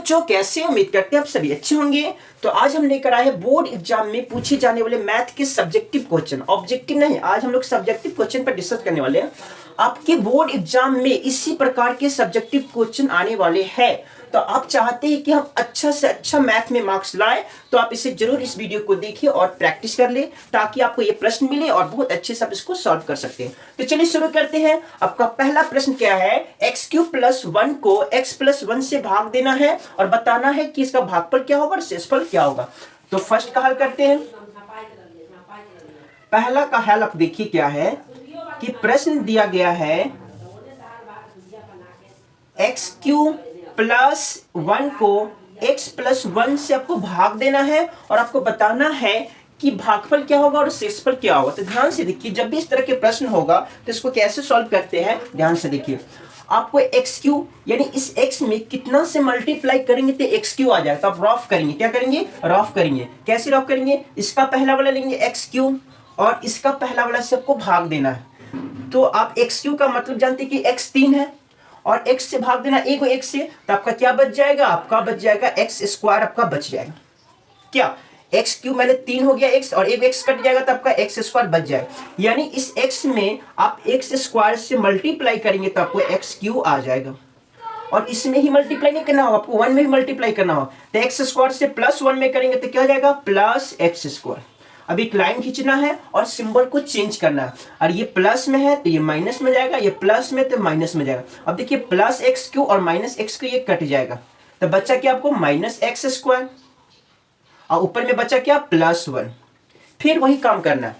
बच्चों कैसे, उम्मीद करते हैं आप सभी अच्छे होंगे। तो आज हम लेकर आए हैं बोर्ड एग्जाम में पूछे जाने वाले मैथ के सब्जेक्टिव क्वेश्चन, ऑब्जेक्टिव नहीं। आज हम लोग सब्जेक्टिव क्वेश्चन पर डिस्कस करने वाले हैं। आपके बोर्ड एग्जाम में इसी प्रकार के सब्जेक्टिव क्वेश्चन आने वाले हैं। तो आप चाहते हैं कि हम अच्छा से अच्छा मैथ में मार्क्स लाएं, तो आप इसे जरूर इस वीडियो को देखिए और प्रैक्टिस कर ले, ताकि आपको ये प्रश्न मिले और बहुत अच्छे से आप इसको सॉल्व कर सकते हैं। तो चलिए शुरू करते हैं। आपका पहला प्रश्न क्या है, x³ + 1 को x+1 से भाग देना है और बताना है कि इसका भागफल क्या होगा और शेषफल क्या होगा। तो फर्स्ट का हल करते हैं। पहला का हल आप देखिए क्या है कि प्रश्न दिया गया है x³ + 1 को x+1 से आपको भाग देना है और आपको बताना है कि भागफल क्या होगा और शेषफल क्या होगा। तो ध्यान से देखिए, जब भी इस तरह के प्रश्न होगा तो इसको कैसे सॉल्व करते हैं, ध्यान से देखिए। आपको x³ यानी इस x में कितना से मल्टीप्लाई करेंगे तो x³ आ जाएगा। तो आप रफ करेंगे, क्या करेंगे, रफ करेंगे। कैसे रफ करेंगे, इसका पहला वाला लेंगे x³ और इसका पहला वाला से आपको भाग देना है। तो आप x³ का मतलब जानते हैं कि x 3 है और x से भाग देना a को x से, तो आपका क्या बच जाएगा, आपका बच जाएगा x² आपका बच जाएगा। क्या x³ मैंने 3 हो गया x और एक x कट जाएगा तो आपका x² बच जाएगा। यानी इस x में आप x² से मल्टीप्लाई करेंगे तो आपको x³ आ जाएगा। और इसमें ही मल्टीप्लाई नहीं करना होगा, आपको 1 में ही मल्टीप्लाई करना होगा। तो x² से +1 में करेंगे तो क्या हो जाएगा, +x²। अब एक लाइन खींचना है और सिंबल को चेंज करना है। और ये प्लस में है तो ये माइनस में जाएगा, ये प्लस में तो माइनस में जाएगा। अब देखिए +x³ और -x ये कट जाएगा, तो बच्चा क्या आपको -x² और ऊपर में बचा क्या, +1। फिर वही काम करना है।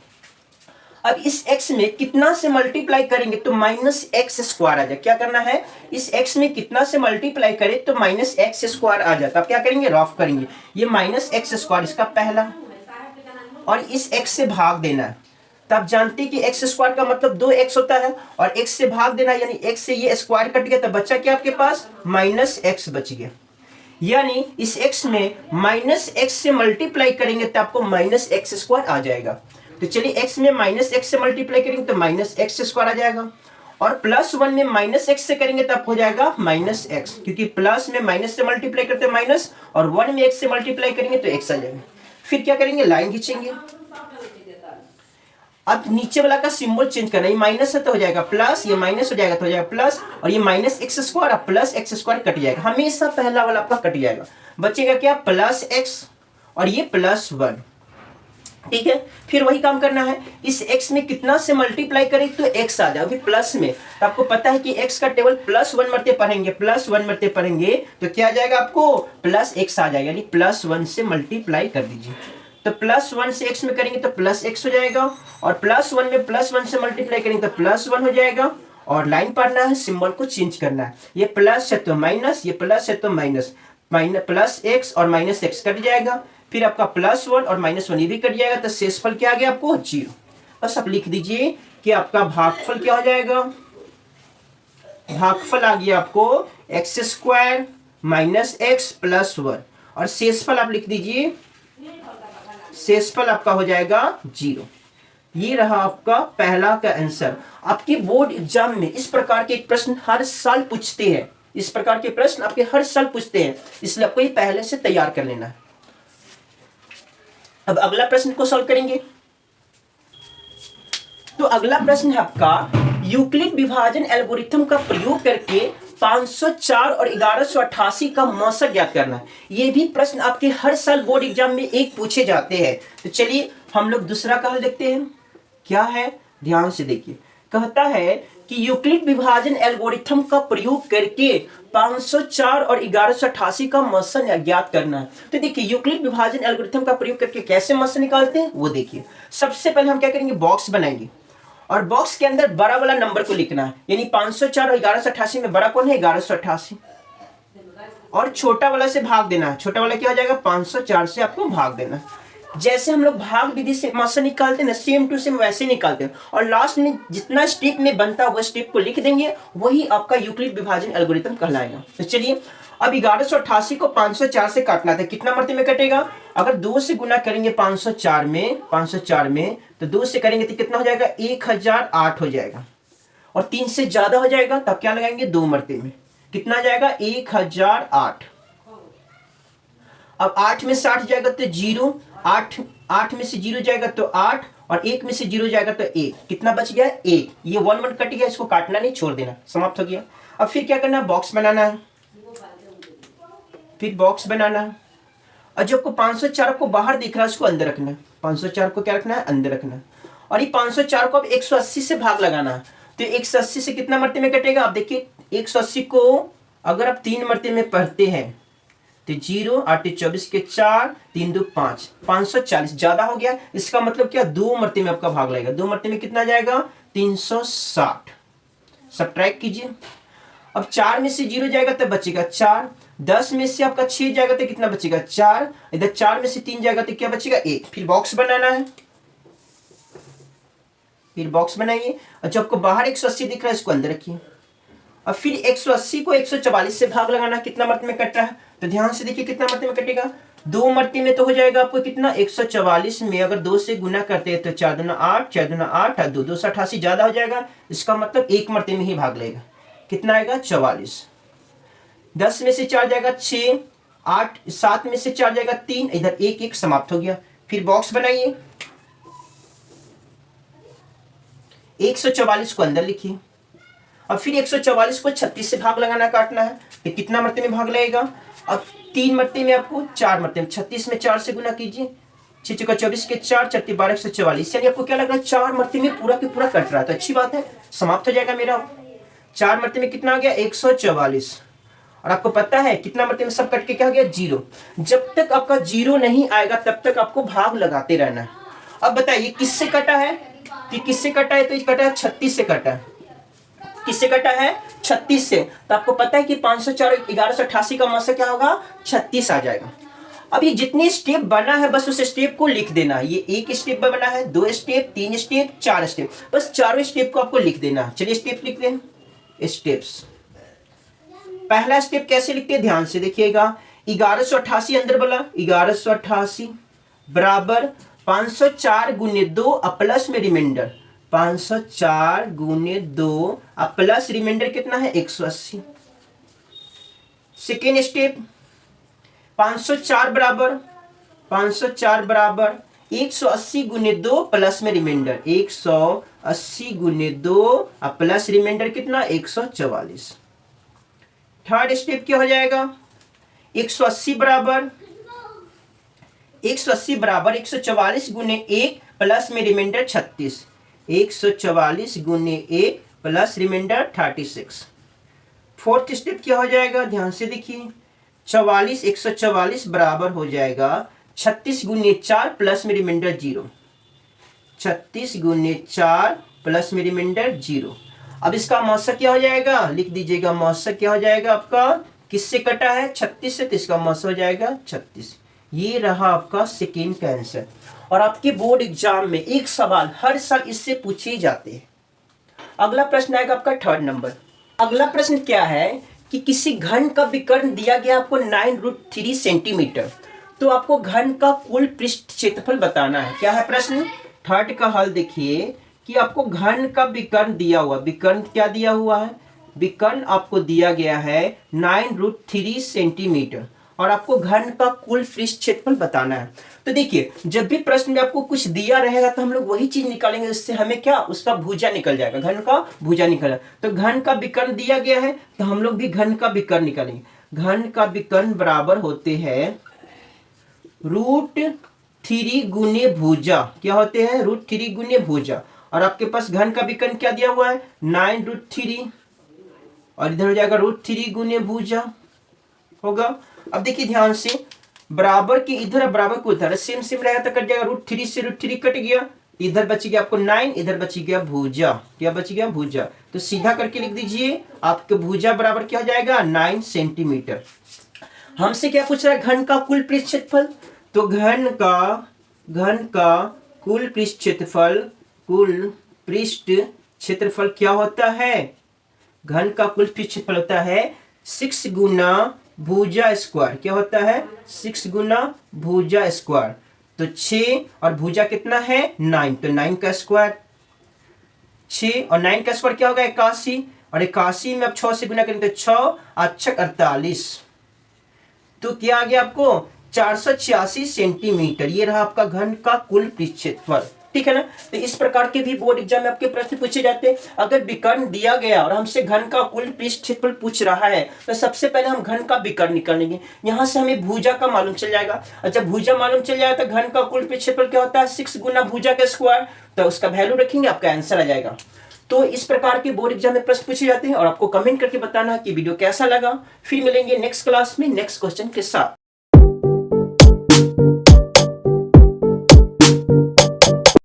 अब इस x में कितना से मल्टीप्लाई करेंगे तो -x² आ जाए। क्या करना है, इस x में कितना से मल्टीप्लाई करें तो -x² आ जाता। आप क्या करेंगे, रफ करेंगे। ये -x² इसका पहला और इस x से भाग देना है। तब जानते हैं कि x² का मतलब 2x होता है और x से भाग देना, यानी x से ये स्क्वायर कट गया तो बच्चा क्या आपके पास -x बच गया। यानी इस x में -x से मल्टीप्लाई करेंगे तो आपको -x² आ जाएगा। तो चलिए x में -x से मल्टीप्लाई करेंगे तो -x² आ जाएगा और +1 में -x से करेंगे तो आपको हो जाएगा -x, क्योंकि प्लस में माइनस से मल्टीप्लाई करते हैं माइनस और 1 में x से मल्टीप्लाई करेंगे तो x आ जाएगा। फिर क्या करेंगे, लाइन खींचेंगे। अब नीचे वाला का सिंबल चेंज करना है, ये माइनस है तो हो जाएगा प्लस, ये माइनस हो जाएगा तो हो जाएगा प्लस, और ये -x² और +x² कट जाएगा। हमेशा पहला वाला आपका कट जाएगा, बचेगा क्या, +x और ये +1। ठीक है, फिर वही काम करना है। इस x में कितना से मल्टीप्लाई करें तो x आ जाए। अभी प्लस में तो आपको पता है कि x का टेबल +1 मरते पढ़ेंगे, +1 मरते पढ़ेंगे तो क्या आ जाएगा, आपको +x आ जाएगा। यानी +1 से मल्टीप्लाई कर दीजिए। तो +1 से x में करेंगे तो +x हो जाएगा और +1 में +1 से मल्टीप्लाई करेंगे तो +1 हो जाएगा। और लाइन पढ़ना है, सिंबल को चेंज करना है। ये प्लस है तो माइनस, ये प्लस है तो माइनस, +x और -x कट जाएगा। फिर आपका +1 और -1 ये भी कट जाएगा, तो शेषफल क्या आ गया आपको, 0। बस आप लिख दीजिए कि आपका भागफल क्या हो जाएगा, भागफल आ गया आपको x² -x +1 और शेषफल आप लिख दीजिए, शेषफल आपका हो जाएगा 0। ये रहा आपका पहला का आंसर। आपके बोर्ड एग्जाम में इस प्रकार के एक प्रश्न हर साल पूछते हैं, इस प्रकार के प्रश्न आपके हर साल पूछते हैं, इसलिए आपको ये पहले से तैयार कर लेना है। अब अगला प्रश्न को सॉल्व करेंगे। तो अगला प्रश्न है आपका, यूक्लिड विभाजन एल्गोरिथम का प्रयोग करके 504 और 1188 का मौसा ज्ञात करना है। ये भी प्रश्न आपके हर साल बोर्ड एग्जाम में एक पूछे जाते हैं। तो चलिए हम लोग दूसरा का हल देखते हैं। क्या है, ध्यान से देखिए। कहता है कि यूक्लिड विभाजन एल्गोरिथम का प्रयोग करके 504 और 1188 का मौसा ज्ञात करना है। तो देखिए यूक्लिड विभाजन एल्गोरिथम का प्रयोग करके कैसे मौसा निकालते हैं वो देखिए। सबसे पहले हम क्या करेंगे, बॉक्स बनाएंगे और बॉक्स के अंदर बड़ा वाला नंबर को लिखना है। यानी 504 और 1188 में बड़ा कौन है, 1188, और छोटा वाला से भाग देना है। छोटा वाला क्या हो जाएगा, 504 से आपको भाग देना है। जैसे हम लोग भाग विधि से मौसा निकालते हैं ना, सेम टू सेम वैसे निकालते हैं। और लास्ट में जितना स्टेप में बनता है वो स्टेप को लिख देंगे, वही आपका यूक्लिड विभाजन एल्गोरिथम कहलाएगा। तो चलिए अब 1188 को 504 से काटना था, कितना मरते में कटेगा, अगर 2 से गुना करेंगे 504 में तो 2 से करेंगे तो कितना हो जाएगा, 1008 हो जाएगा। और 3 से ज्यादा हो जाएगा तब क्या लगाएंगे, 2 मरते में, कितना आ जाएगा, 1008। अब 8 में से 8 जाएगा तो 0, 8 में से 0 जाएगा तो 8, और 1 में से 0 जाएगा तो 1। कितना बच गया? 1। ये 1 1 कट गया, इसको काटना नहीं, छोड़ देना, समाप्त हो गया। अब फिर क्या करना है? बॉक्स बनाना है। फिर बॉक्स बनाना है, और जो आपको 504 को बाहर दिख रहा है उसको अंदर रखना है। 504 को क्या रखना है? अंदर रखना है। और ये 504 को अब 180 से भाग लगाना है। तो 180 से कितना मरते में कटेगा? आप देखिए 180 को अगर आप 3 मरते में पढ़ते हैं तो 0, 8 24 के 4, 3 2 5, 540 ज्यादा हो गया। इसका मतलब क्या? 2 मरते में आपका भाग लगेगा। 2 मरते में कितना जाएगा? 360। सब्ट्रैक्ट कीजिए। अब 4 में से 0 जाएगा तो बचेगा 4, 10 में से आपका 6 जाएगा तो कितना बचेगा? 4, इधर 4 में से 3 जाएगा तो क्या बचेगा? 1। फिर बॉक्स बनाना है। फिर बॉक्स बनाइए, और जो आपको बाहर 180 दिख रहा है इसको अंदर रखिए। अब फिर 180 को 144 से भाग लगाना। कितना मरते में कट रहा है? तो ध्यान से देखिए कितना मरते में कटेगा? 2 मरते में तो हो जाएगा आपको कितना? 144 में अगर 2 से गुना करते हैं तो 4 दूना 8, 4 दूना 8, 2 288 ज्यादा हो जाएगा। इसका मतलब 1 मरते में ही भाग लेगा। कितना आएगा? 44। 10 में से 4 जाएगा 6, 8 7 में से 4 जाएगा 3, इधर 1 1 समाप्त हो गया। फिर बॉक्स बनाइए। 144 को अंदर लिखिए। अब फिर 144 को 36 से भाग लगाना, काटना है। तो कितना मरते में भाग लगेगा? अब 3 मरते में आपको 4 मरते में, 36 में 4 से गुना कीजिए। 6 चौका 24 के 4, 4 12 144, यानी आपको क्या लग रहा है? 4 मरते में पूरा के पूरा कट रहा है। तो अच्छी बात है, समाप्त हो जाएगा मेरा। 4 मरते में कितना आ गया? 144। और आपको पता है कितना मरते में सब कट के क्या हो गया? 0। जब तक आपका 0 नहीं आएगा तब तक आपको भाग लगाते रहना है। अब बताइए किससे कटा है? कि किससे कटा है? तो ये कटा है 36 से कटा है। किससे कटा है? 36 से। तो आपको पता है कि 504 1188 का मौसा क्या होगा? 36 आ जाएगा। अब ये जितने स्टेप बना है बस उस स्टेप को लिख देना। ये एक स्टेप बना है, 2 स्टेप, 3 स्टेप, 4 स्टेप, बस चारों स्टेप को आपको लिख देना। चलिए स्टेप लिख दें। स्टेप्स, पहला स्टेप कैसे लिखते हैं ध्यान से देखिएगा। 1188 अंदर बोला, 1188 बराबर 504 गुने 2 प्लस में रिमाइंडर, 504 गुने 2 प्लस रिमाइंडर कितना है? 180। सेकेंड स्टेप 504 बराबर 180 गुने 2 प्लस में रिमाइंडर, 180 गुने 2 प्लस रिमाइंडर कितना? 144। थर्ड स्टेप क्या हो जाएगा? 180 बराबर 144 गुने 1 प्लस में रिमाइंडर 36, 144 गुने 1 प्लस रिमाइंडर 36। फोर्थ स्टेप क्या हो जाएगा? ध्यान से देखिए। 44 144 बराबर हो जाएगा 36 गुने 4 प्लस में रिमाइंडर 0, 36 गुने 4 प्लस में रिमाइंडर 0। अब इसका मौसक क्या हो जाएगा? लिख दीजिएगा। मौसक क्या हो जाएगा आपका? किससे कटा है? 36 से, तो इसका मौसक हो जाएगा 36। ये रहा आपका सेकेंड का आंसर। और आपके बोर्ड एग्जाम में एक सवाल हर साल इससे पूछे जाते हैं। अगला प्रश्न आएगा आपका 3rd नंबर। अगला प्रश्न क्या है कि किसी घन का विकर्ण दिया गया आपको 9√3 सेंटीमीटर, तो आपको घन का कुल पृष्ठ क्षेत्रफल बताना है। क्या है प्रश्न? 3rd का हल देखिए कि आपको घन का विकर्ण दिया हुआ, विकर्ण क्या दिया हुआ है? विकर्ण आपको दिया गया है 9√3 सेंटीमीटर, और आपको घन का कुल पृष्ठ क्षेत्रफल बताना है। तो देखिए जब भी प्रश्न में आपको कुछ दिया रहेगा तो हम लोग वही चीज निकालेंगे, इससे हमें क्या? उसका भुजा निकल जाएगा, घन का भुजा निकल। तो घन का विकर्ण दिया गया है तो हम लोग भी घन का विकर्ण निकालेंगे। घन का विकर्ण बराबर होते हैं √3 गुने भुजा। क्या होते हैं? √3 गुने भुजा। और आपके पास घन का विकर्ण क्या दिया हुआ है? 9√3, और इधर हो जाएगा √3 गुने भुजा होगा। अब देखिए ध्यान से, बराबर के इधर बराबर को उधर सेम सेम रहेगा तो कट जाएगा। √3 से √3 कट गया, इधर बच गया आपको 9, इधर बच गया भुजा। क्या बच गया? भुजा। तो सीधा करके लिख दीजिए, आपके भुजा बराबर क्या हो जाएगा? 9 सेंटीमीटर। हमसे क्या पूछ रहा है? घन का कुल पृष्ठ क्षेत्रफल। तो घन का कुल पृष्ठ क्षेत्रफल, कुल पृष्ठ क्षेत्रफल क्या होता है? घन का कुल पृष्ठ क्षेत्रफल होता है 6 गुना भुजा स्क्वायर। क्या होता है? 6 गुना भुजा स्क्वायर। तो 6 और भुजा कितना है? 9, तो 9 का स्क्वायर। 6 और 9 का स्क्वायर क्या होगा? 81, और 81 में अब 6 से गुना करेंगे तो 6 और 6 48। तो क्या आ गया आपको? 486 सेंटीमीटर, ये रहा आपका घन का कुल पृष्ठ क्षेत्रफल, ठीक है ना। तो इस प्रकार के भी बोर्ड एग्जाम में आपके प्रश्न पूछे जाते हैं। अगर विकर्ण दिया गया और हमसे घन का कुल पृष्ठ क्षेत्रफल पूछ रहा है तो सबसे पहले हम घन का विकर्ण निकालेंगे। यहां से हमें भुजा का मालूम चल जाएगा। अच्छा, भुजा मालूम चल जाएगा तो घन का कुल पृष्ठ क्षेत्रफल क्या होता है, 6 गुना भुजा का स्क्वायर, तो उसका वैल्यू रखेंगे, आपका आंसर आ जाएगा। तो इस प्रकार के बोर्ड एग्जाम में प्रश्न पूछे जाते हैं और आपको कमेंट करके बताना कि वीडियो कैसा लगा। फिर मिलेंगे नेक्स्ट क्लास में नेक्स्ट क्वेश्चन के साथ।